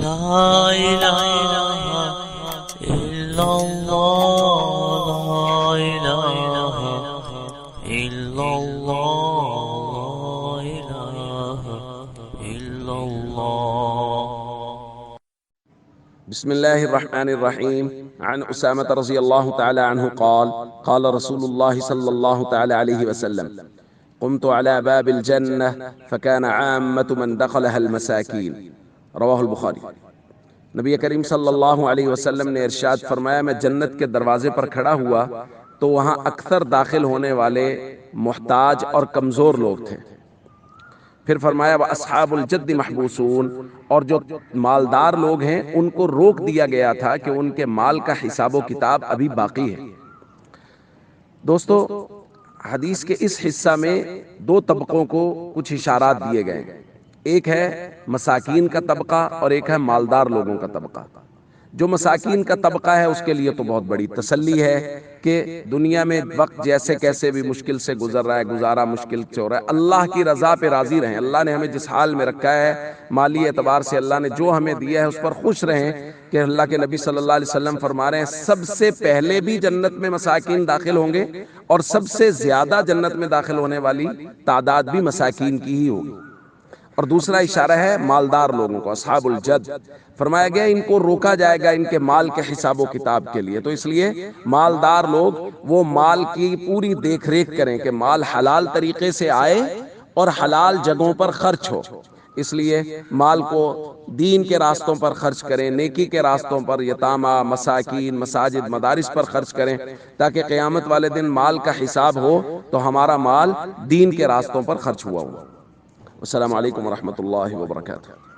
لا إله إلا الله لا إله إلا الله لا إله إلا الله. بسم الله الرحمن الرحيم. عن أسامة رضي الله تعالى عنه قال قال رسول الله صلى الله تعالى عليه وسلم: قمت على باب الجنة فكان عامة من دخلها المساكين. رواہ البخاری۔ نبی کریم صلی اللہ علیہ وسلم نے ارشاد فرمایا، میں جنت کے دروازے پر کھڑا ہوا تو وہاں اکثر داخل ہونے والے محتاج اور کمزور لوگ تھے۔ پھر فرمایا وَأَصْحَابُ الْجَدِّ مَحْبُوسُونَ، اور جو مالدار لوگ ہیں ان کو روک دیا گیا تھا کہ ان کے مال کا حساب و کتاب ابھی باقی ہے۔ دوستو، حدیث کے اس حصہ میں دو طبقوں کو کچھ اشارات دیے گئے ہیں۔ ایک ہے مساکین کا طبقہ اور ایک ہے مالدار لوگوں کا طبقہ۔ جو مساکین کا طبقہ ہے اس کے لیے تو بہت بڑی تسلی ہے کہ دنیا میں وقت جیسے کیسے بھی مشکل سے گزر رہا ہے، گزارا مشکل سے ہو رہا ہے، اللہ کی رضا پہ راضی رہیں۔ اللہ نے ہمیں جس حال میں رکھا ہے، مالی اعتبار سے اللہ نے جو ہمیں دیا ہے اس پر خوش رہیں کہ اللہ کے نبی صلی اللہ علیہ وسلم فرما رہے ہیں سب سے پہلے بھی جنت میں مساکین داخل ہوں گے اور سب سے زیادہ جنت میں داخل ہونے والی تعداد بھی مساکین کی ہی ہوگی۔ اور دوسرا اشارہ ہے مالدار لوگوں کو، اصحاب الجد۔ فرمایا گیا ان کو روکا جائے گا ان کے مال کے حساب و کتاب کے لیے، تو اس لیے مالدار لوگ وہ مال کی پوری دیکھ ریکھ کریں کہ مال حلال طریقے سے آئے اور حلال جگہوں پر خرچ ہو۔ اس لیے مال کو دین کے راستوں پر خرچ کریں، نیکی کے راستوں پر، یتامہ، مساکین، مساجد، مدارس پر خرچ کریں، تاکہ قیامت والے دن مال کا حساب ہو تو ہمارا مال دین کے راستوں پر خرچ ہوا ہو۔ السلام علیکم ورحمۃ اللہ وبرکاتہ۔